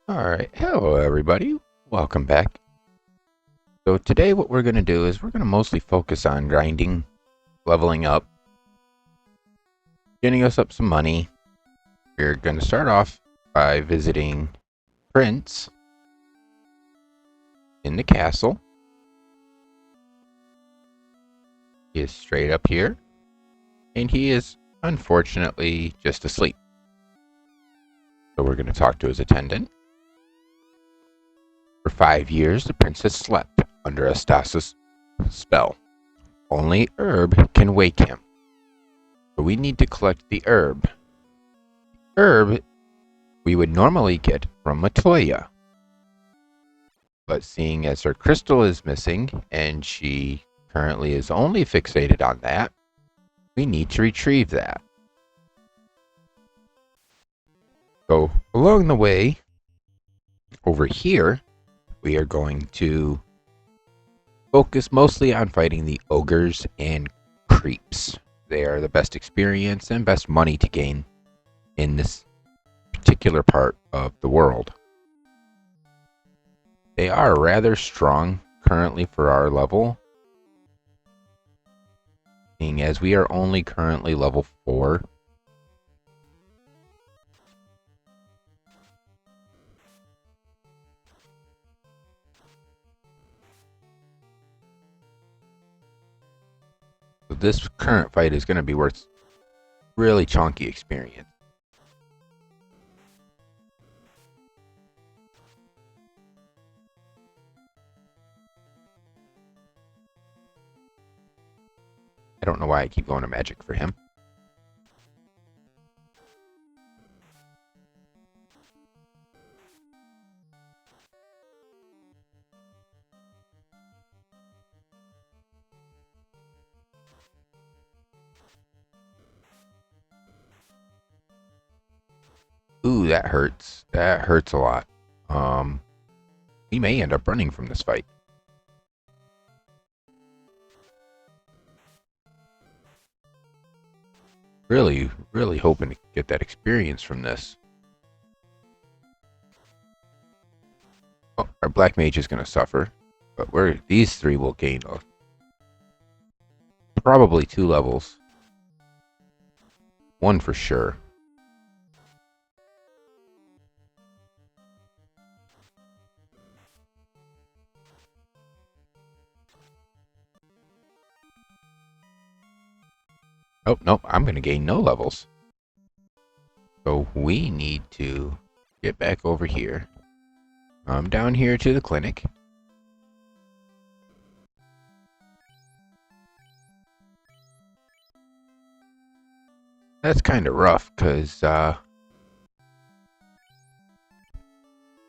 Alright, hello everybody. Welcome back. So today what we're going to do is we're going to mostly focus on grinding, leveling up, getting us up some money. We're going to start off by visiting Prince in the castle. He is straight up here, and he is unfortunately just asleep. So we're going to talk to his attendant. For 5 years, the princess slept under a stasis spell. Only herb can wake him. So we need to collect the herb. Herb we would normally get from Matoya. But seeing as her crystal is missing, and she currently is only fixated on that, we need to retrieve that. So along the way, over here, we are going to focus mostly on fighting the ogres and creeps. They are the best experience and best money to gain in this particular part of the world. They are rather strong currently for our level, seeing as we are only currently level 4. So this current fight is going to be worth really chunky experience. I don't know why I keep going to magic for him. Ooh, that hurts. That hurts a lot. He may end up running from this fight. Really, really hoping to get that experience from this. Oh, our black mage is going to suffer, but these 3 will gain probably 2 levels. 1 for sure. Oh, no, I'm going to gain no levels. So we need to get back over here. I'm down here to the clinic. That's kind of rough, because the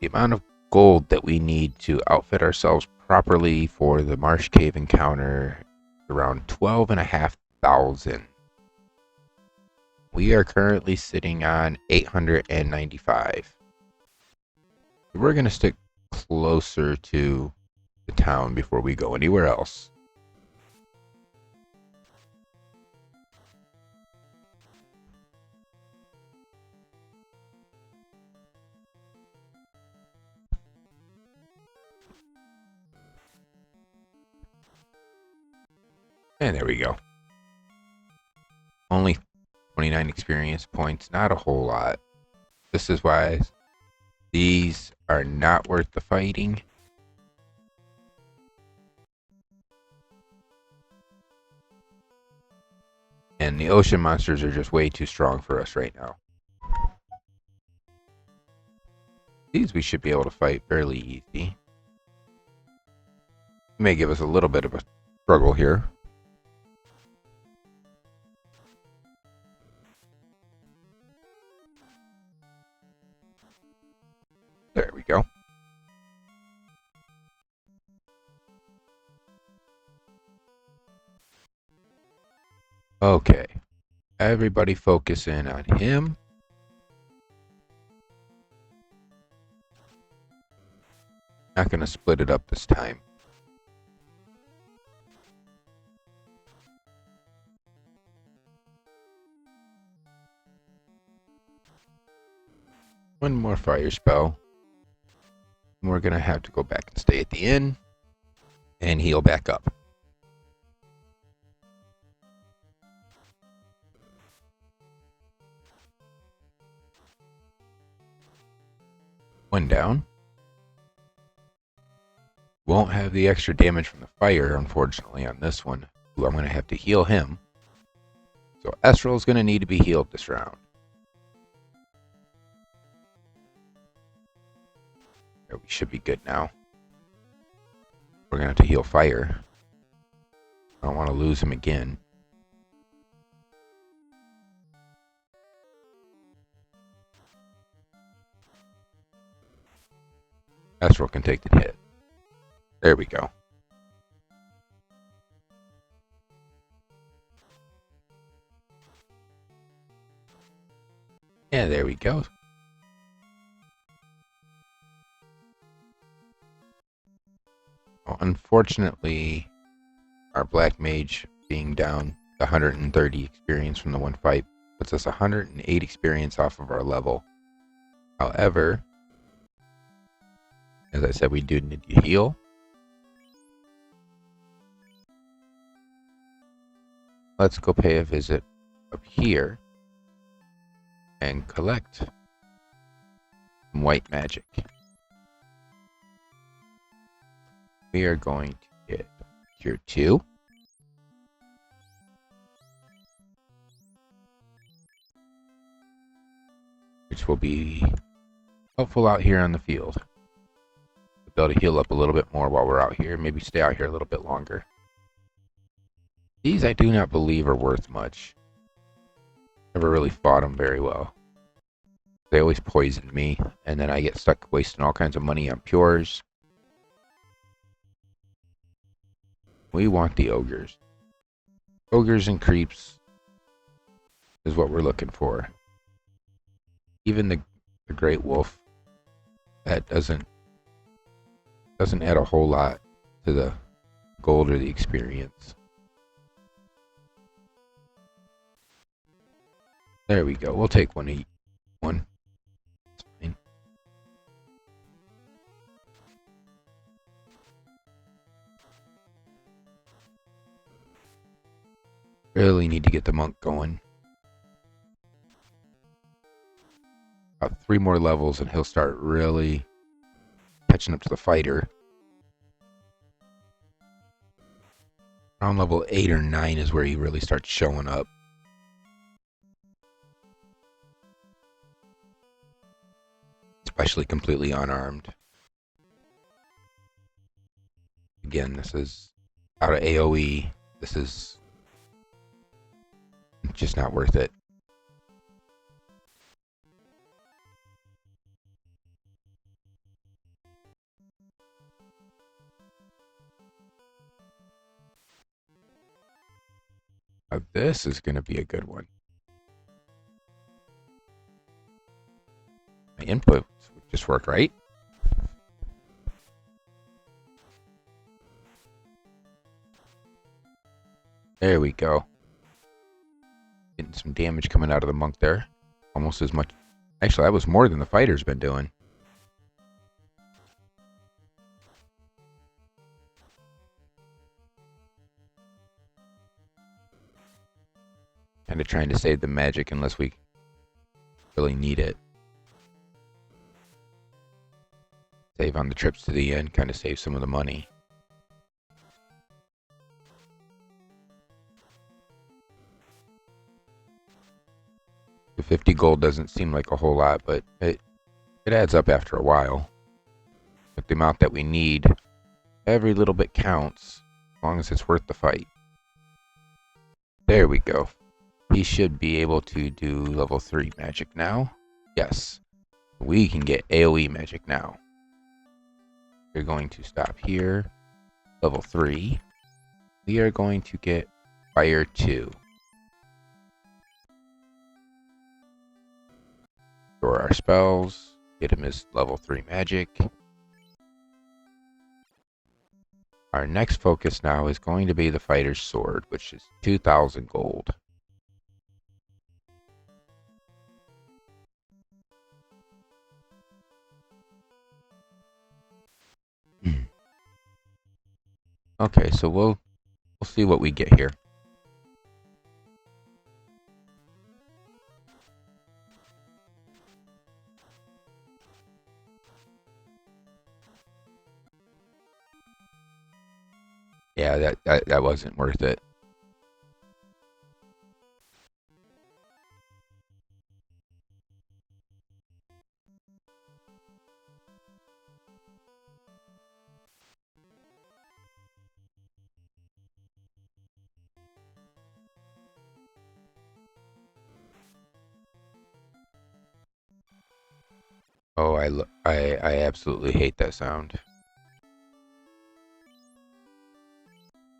amount of gold that we need to outfit ourselves properly for the Marsh Cave encounter is around 12,500. We are currently sitting on 895. We're going to stick closer to the town before we go anywhere else. And there we go. Only 29 experience points, not a whole lot. This is why these are not worth the fighting. And the ocean monsters are just way too strong for us right now. These we should be able to fight fairly easy. May give us a little bit of a struggle here. There we go. Okay. Everybody focus in on him. Not going to split it up this time. One more fire spell. We're going to have to go back and stay at the inn and heal back up. One down. Won't have the extra damage from the fire, unfortunately, on this one. Ooh, I'm going to have to heal him. So Esril is going to need to be healed this round. There, we should be good now. We're going to have to heal fire. I don't want to lose him again. Esril can take the hit. There we go. Yeah, there we go. Well, unfortunately, our black mage being down 130 experience from the one fight puts us 108 experience off of our level. However, as I said, we do need to heal. Let's go pay a visit up here and collect some white magic. We are going to get Cure 2. Which will be helpful out here on the field. We'll be able to heal up a little bit more while we're out here. Maybe stay out here a little bit longer. These I do not believe are worth much. Never really fought them very well. They always poison me, and then I get stuck wasting all kinds of money on pures. We want the ogres. Ogres and creeps is what we're looking for. Even the great wolf, that doesn't add a whole lot to the gold or the experience. There we go. We'll take one. It's fine. Really need to get the monk going. About 3 more levels and he'll start really catching up to the fighter. Around level 8 or 9 is where he really starts showing up. Especially completely unarmed. Again, this is out of AoE. This is just not worth it. Now this is going to be a good one. My inputs would just work, right? There we go. Getting some damage coming out of the monk there. Almost as much. Actually, that was more than the fighter's been doing. Kind of trying to save the magic unless we really need it. Save on the trips to the end, kind of save some of the money. The 50 gold doesn't seem like a whole lot, but it adds up after a while. But the amount that we need, every little bit counts, as long as it's worth the fight. There we go. He should be able to do level 3 magic now. Yes. We can get AoE magic now. We're going to stop here. Level 3. We are going to get Fire 2. For our spells, get him his level 3 magic. Our next focus now is going to be the fighter's sword, which is 2,000 gold. Okay, so we'll see what we get here. Yeah, that wasn't worth it. Oh, I absolutely hate that sound.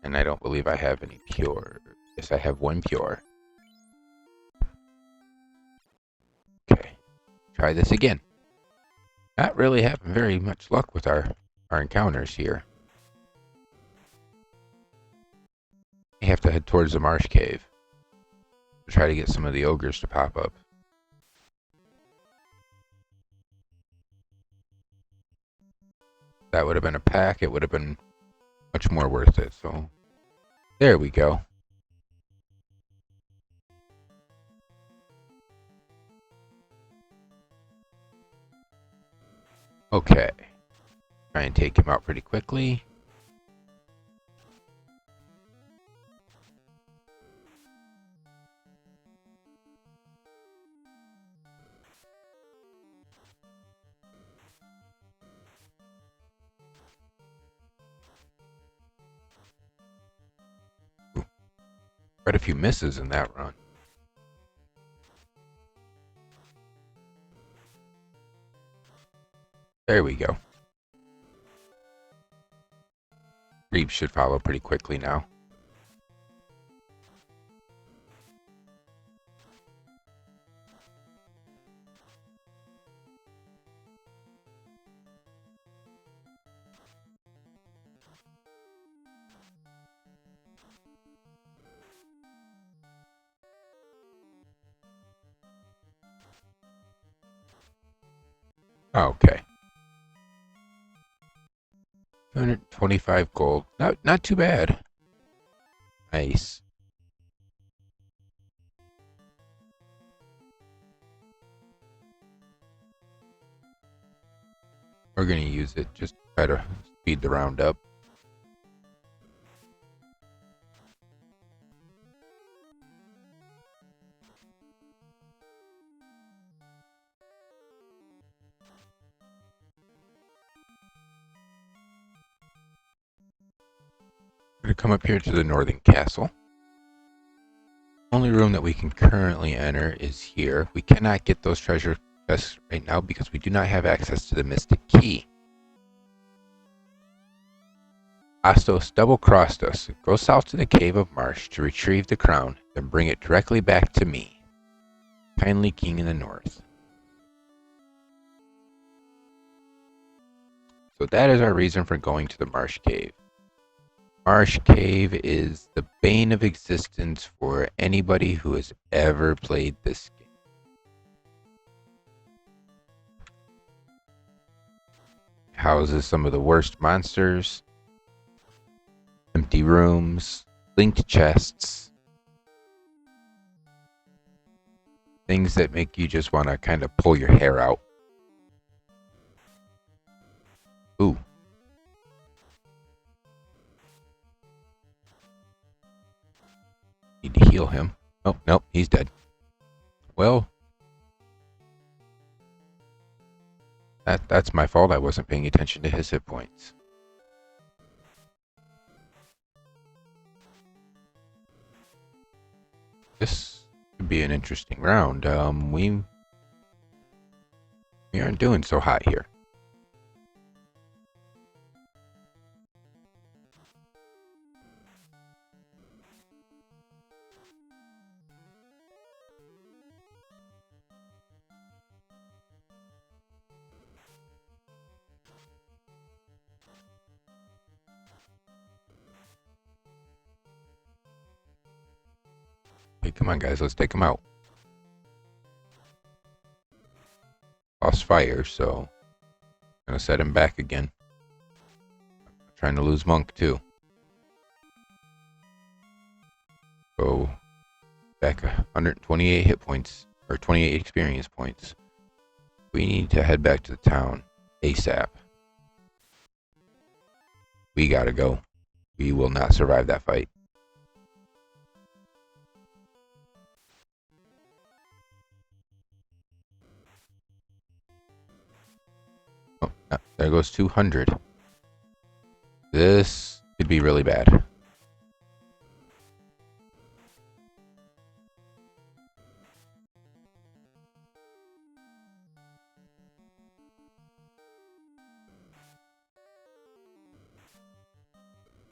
And I don't believe I have any pure. Yes, I have one pure. Okay, try this again. Not really having very much luck with our encounters here. We have to head towards the Marsh Cave to try to get some of the ogres to pop up. That would have been a pack. It would have been much more worth it. So there we go. Okay. Try and take him out pretty quickly. Ooh, quite a few misses in that run. There we go. Reeves should follow pretty quickly now. Okay. 225 gold. Not too bad. Nice. We're going to use it just to try to speed the round up. We're going to come up here to the northern castle. Only room that we can currently enter is here. We cannot get those treasure chests right now because we do not have access to the mystic key. Astos double-crossed us. Go south to the Cave of Marsh to retrieve the crown, then bring it directly back to me. Kindly King in the North. So that is our reason for going to the Marsh Cave. Marsh Cave is the bane of existence for anybody who has ever played this game. Houses some of the worst monsters, empty rooms, linked chests, things that make you just want to kind of pull your hair out. Ooh. Need to heal him. Oh, nope, he's dead. Well, that's my fault. I wasn't paying attention to his hit points. This could be an interesting round. We aren't doing so hot here. Hey, come on, guys. Let's take him out. Lost fire, so I'm gonna set him back again. I'm trying to lose Monk too. Go back 128 hit points, or 28 experience points. We need to head back to the town ASAP. We gotta go. We will not survive that fight. Oh, there goes 200. This could be really bad.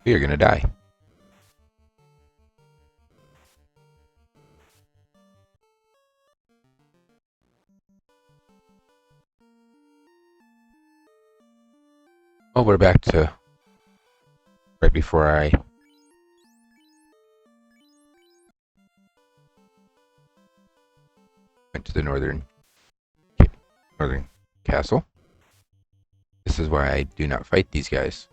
We are gonna die. Oh, we're back to right before I went to the northern castle. This is why I do not fight these guys.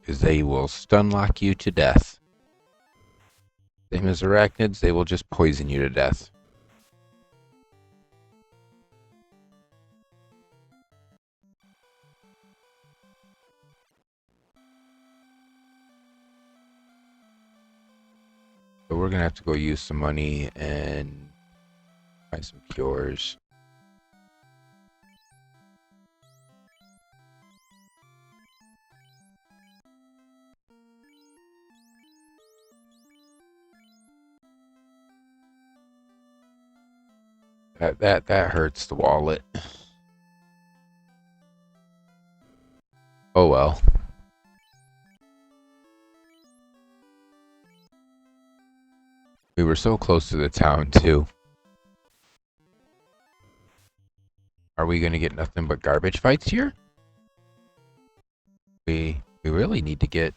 Because they will stun lock you to death. Same as arachnids, they will just poison you to death. So we're gonna have to go use some money and buy some cures. That hurts the wallet. Oh well. We were so close to the town too. Are we gonna get nothing but garbage fights here? We really need to get...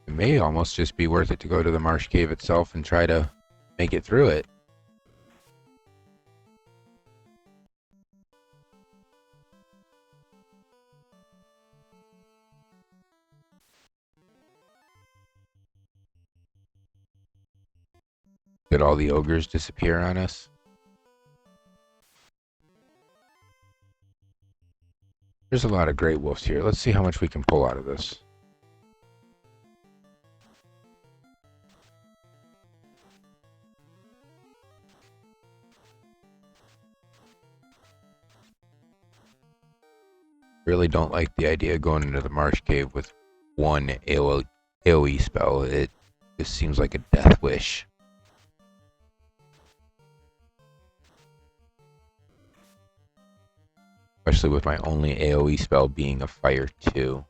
It may almost just be worth it to go to the Marsh Cave itself and try to make it through it. Did all the ogres disappear on us? There's a lot of great wolves here. Let's see how much we can pull out of this. Really don't like the idea of going into the Marsh Cave with one AoE spell. It just seems like a death wish. Especially with my only AoE spell being a fire 2.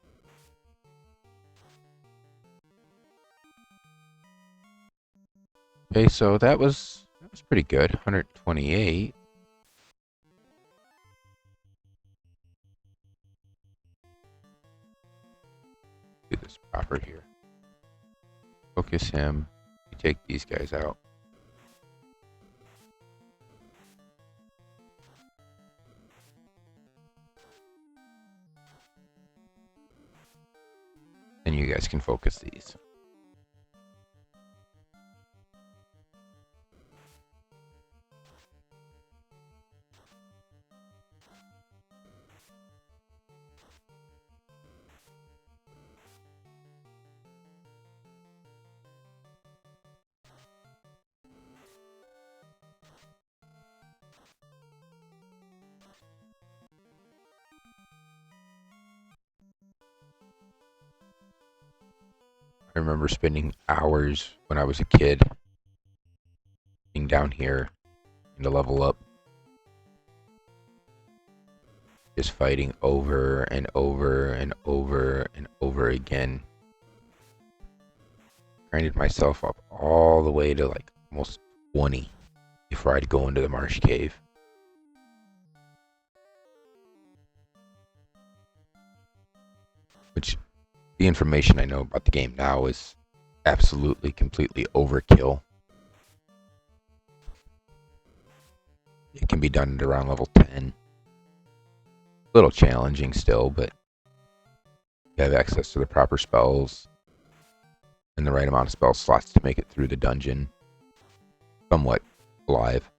Okay, so that was pretty good. 128. Do this proper here. Focus him. We take these guys out. Then you guys can focus these. I remember spending hours when I was a kid being down here to level up. Just fighting over and over and over and over again. Grinded myself up all the way to like almost 20 before I'd go into the Marsh Cave. Which, the information I know about the game now is absolutely, completely overkill. It can be done at around level 10. A little challenging still, but you have access to the proper spells and the right amount of spell slots to make it through the dungeon somewhat alive.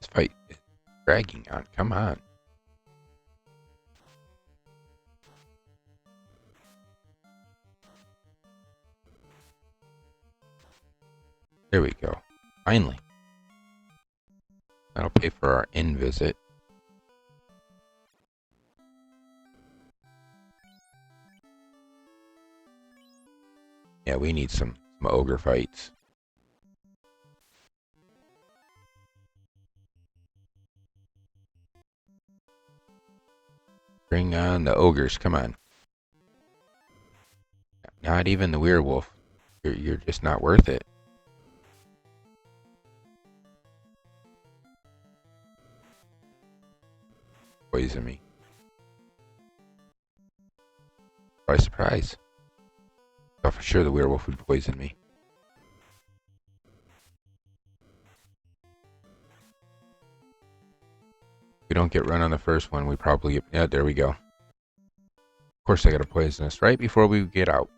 This fight is dragging on. Come on. There we go. Finally. That'll pay for our inn visit. Yeah, we need some ogre fights. Bring on the ogres, come on. Not even the werewolf. You're just not worth it. Poison me. Surprise, surprise. Thought for sure the werewolf would poison me. If we don't get run on the first one, we probably get... Yeah, there we go. Of course I gotta poison us right before we get out.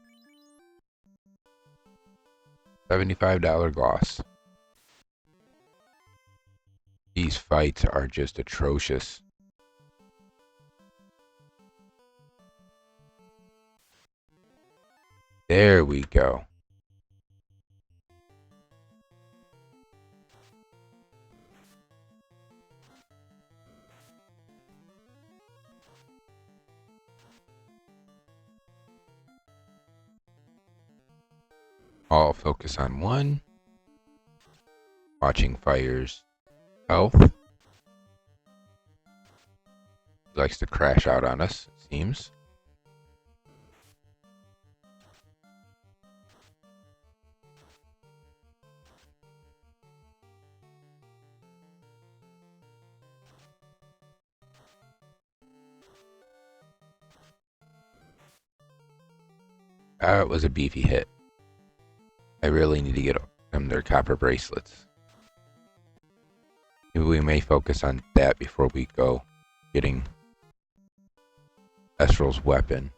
$75 gloss. These fights are just atrocious. There we go. All focus on one. Watching Fire's health. He likes to crash out on us, it seems. That was a beefy hit. I really need to get them their copper bracelets. Maybe we may focus on that before we go getting Esril's weapon.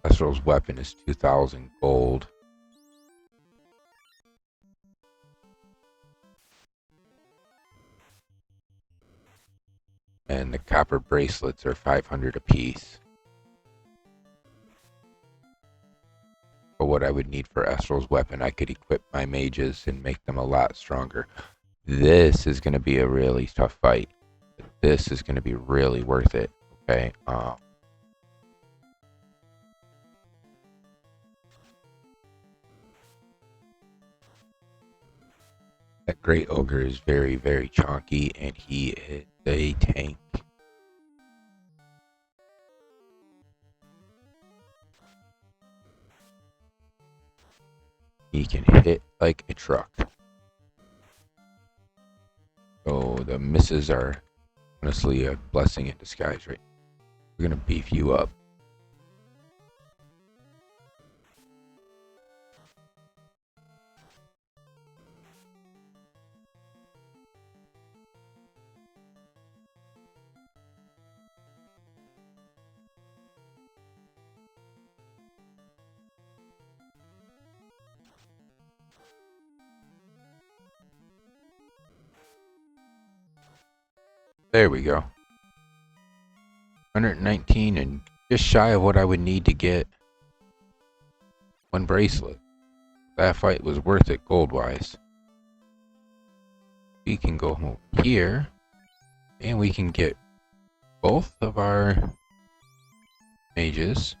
Esril's weapon is 2,000 gold. And the copper bracelets are 500 apiece. For what I would need for Esral's weapon, I could equip my mages and make them a lot stronger. This is going to be a really tough fight. This is going to be really worth it. Okay. That great ogre is very, very chonky, and he is a tank. He can hit like a truck. So the misses are honestly a blessing in disguise, right? We're gonna beef you up. There we go. 119 and just shy of what I would need to get one bracelet. That fight was worth it gold-wise. We can go here and we can get both of our mages.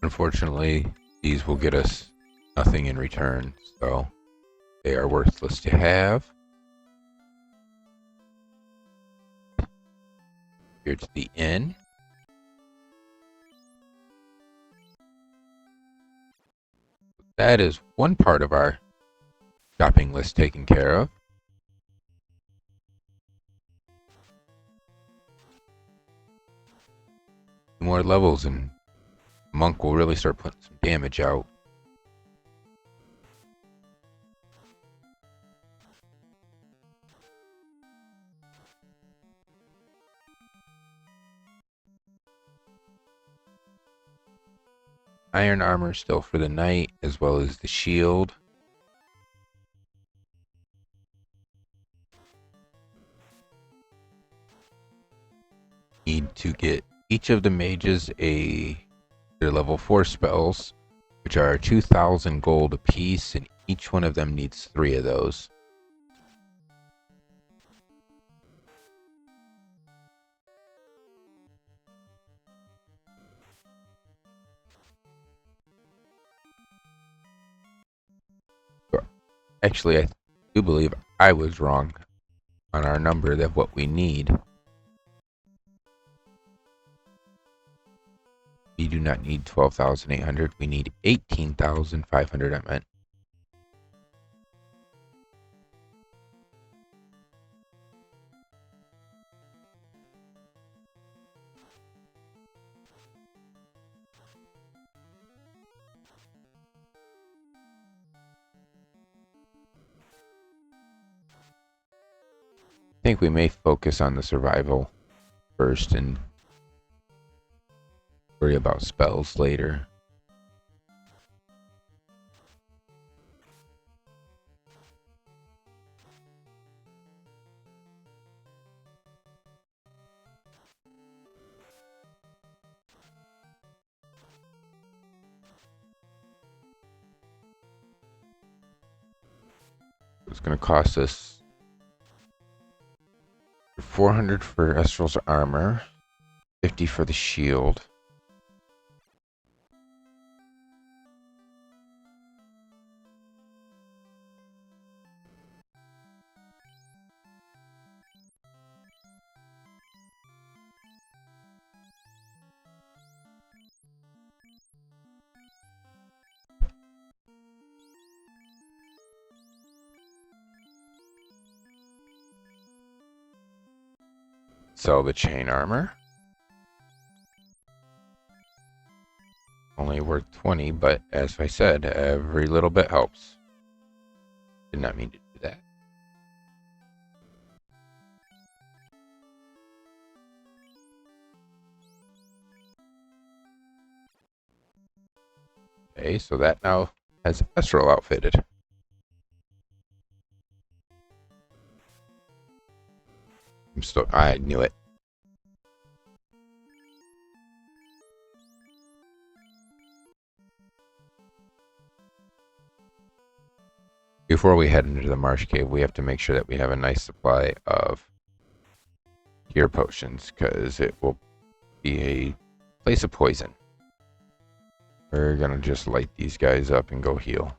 Unfortunately, these will get us nothing in return, so they are worthless to have. here to the inn. That is one part of our shopping list taken care of. More levels and Monk will really start putting some damage out. Iron armor still for the knight, as well as the shield. Need to get each of the mages their level 4 spells, which are 2,000 gold apiece, and each one of them needs 3 of those. Actually, I do believe I was wrong on our number of what we need. We do not need 12,800. We need 18,500, I meant. I think we may focus on the survival first and worry about spells later. It's going to cost us 400 for Esrils armor, 50 for the shield. Sell the chain armor. Only worth 20, but as I said, every little bit helps. Did not mean to do that. Okay, so that now has Esril outfitted. I knew it. Before we head into the Marsh Cave, we have to make sure that we have a nice supply of cure potions, because it will be a place of poison. We're gonna just light these guys up and go heal.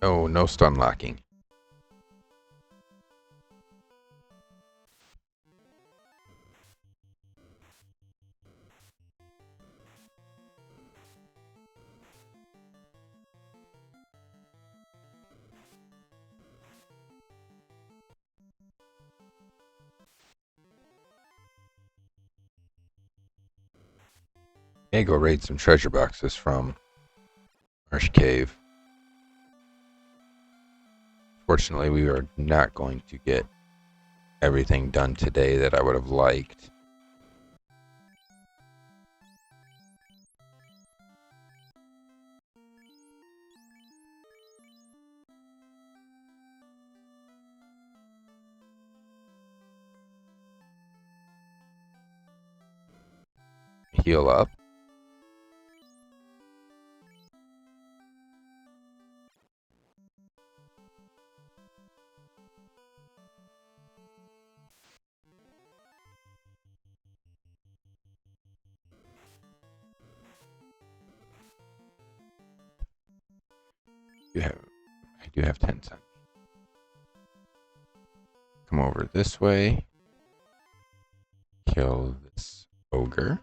Oh, no stun locking. May go raid some treasure boxes from Marsh Cave. Fortunately, we are not going to get everything done today that I would have liked. Heal up. do have 10 cents. Come over this way. Kill this ogre.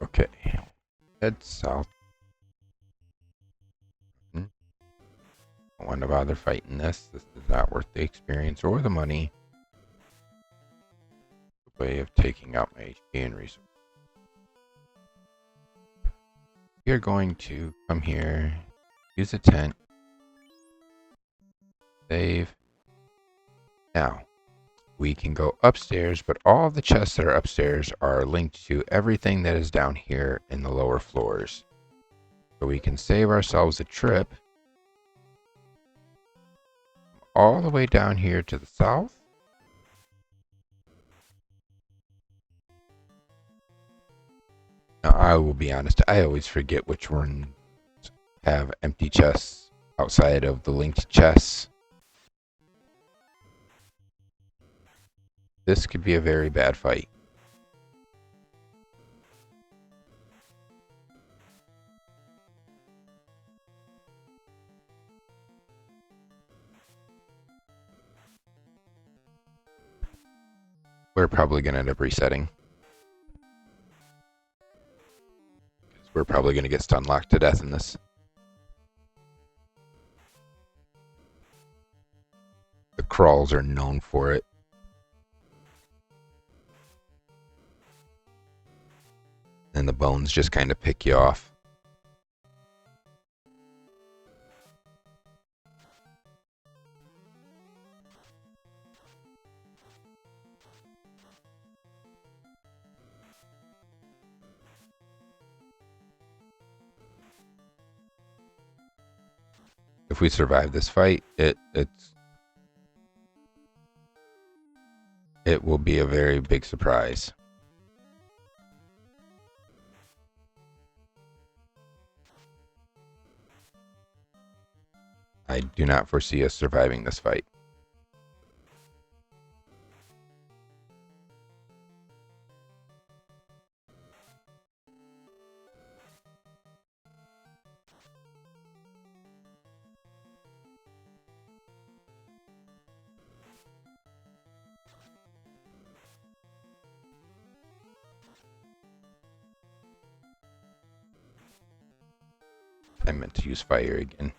Okay, head south. Don't want to bother fighting this. This is not worth the experience or the money. The way of taking out my HP and resources. We are going to come here, use a tent, save. Now, we can go upstairs, but all of the chests that are upstairs are linked to everything that is down here in the lower floors. So we can save ourselves a trip all the way down here to the south. Now, I will be honest, I always forget which ones have empty chests outside of the linked chests. This could be a very bad fight. We're probably going to end up resetting. We're probably going to get stun locked to death in this. The crawls are known for it. And the bones just kind of pick you off. If we survive this fight, it will be a very big surprise. I do not foresee us surviving this fight. I meant to use fire again.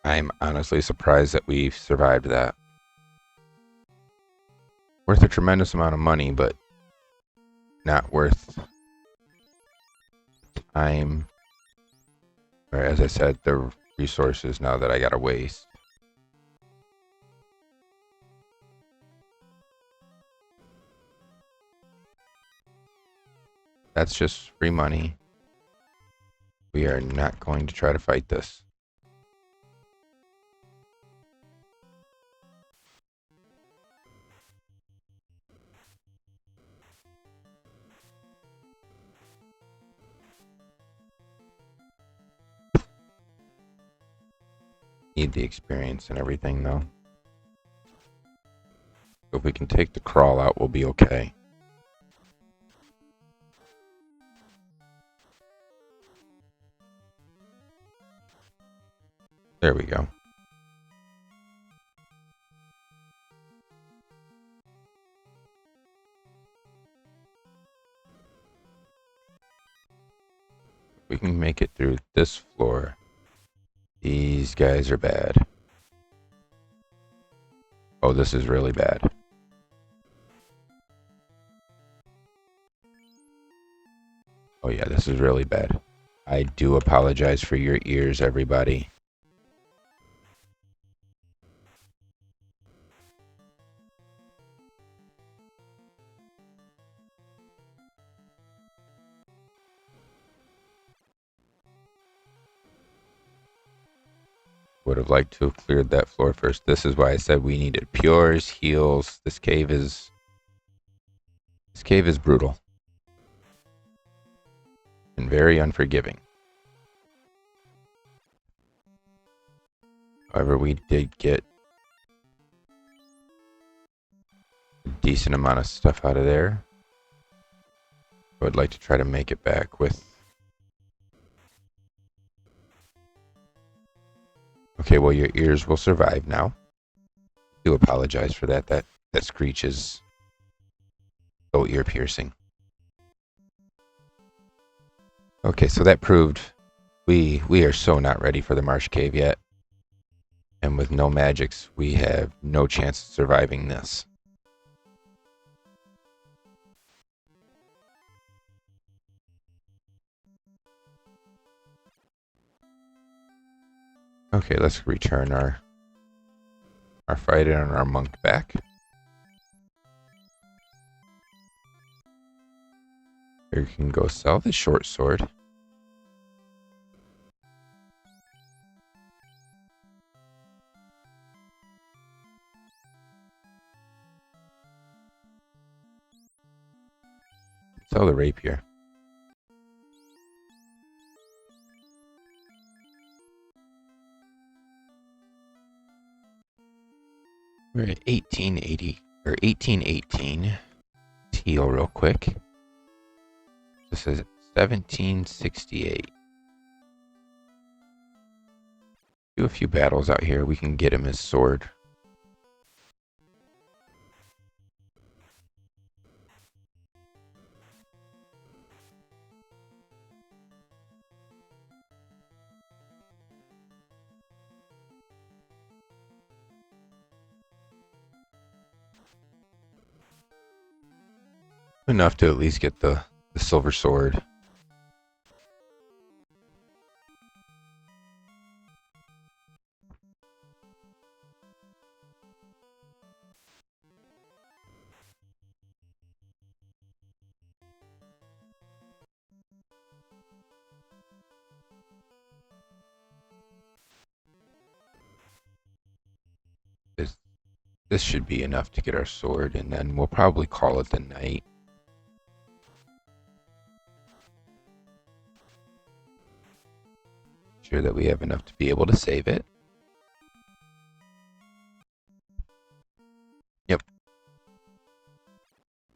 I'm honestly surprised that we've survived that. Worth a tremendous amount of money, but not worth time. Or as I said, the resources now that I gotta waste. That's just free money. We are not going to try to fight this. Need the experience and everything though. If we can take the crawl out, we'll be okay. There we go. We can make it through this floor. These guys are bad. Oh, this is really bad. Oh yeah, this is really bad. I do apologize for your ears, everybody. Would have liked to have cleared that floor first. This is why I said we needed pures, heals. This cave is brutal and very unforgiving. However, we did get a decent amount of stuff out of there. I would like to try to make it back with... Okay, well, your ears will survive now. I do apologize for that. That screech is so ear piercing. Okay, so that proved we are so not ready for the Marsh Cave yet. And with no magics, we have no chance of surviving this. Okay, let's return our fighter and our monk back. Here you can go sell the short sword. Sell the rapier. We're at 1880 or 1818. Let's heal real quick. This is 1768. Do a few battles out here. We can get him his sword. Enough to at least get the silver sword. This should be enough to get our sword, and then we'll probably call it the night. Sure that we have enough to be able to save it. Yep.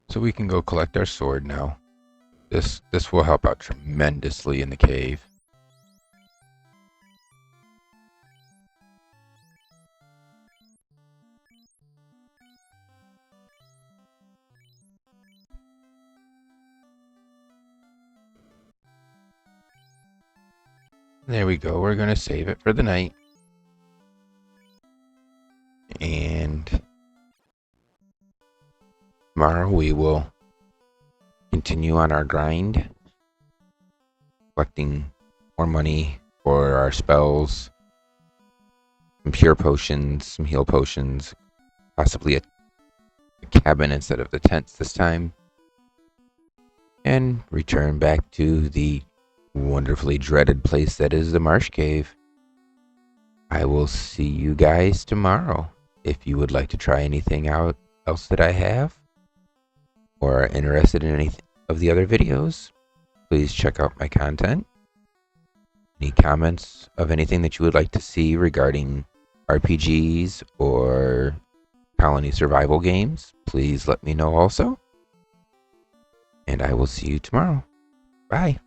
So we can go collect our sword now. This will help out tremendously in the cave. There we go. We're going to save it for the night. And tomorrow we will continue on our grind, collecting more money for our spells, some pure potions, some heal potions, possibly a cabin instead of the tents this time, and return back to the wonderfully dreaded place that is the Marsh Cave. I will see you guys tomorrow. If you would like to try anything out else that I have, or are interested in any of the other videos, please check out my content. Any comments of anything that you would like to see regarding RPGs or colony survival games, please let me know also. And I will see you tomorrow. Bye.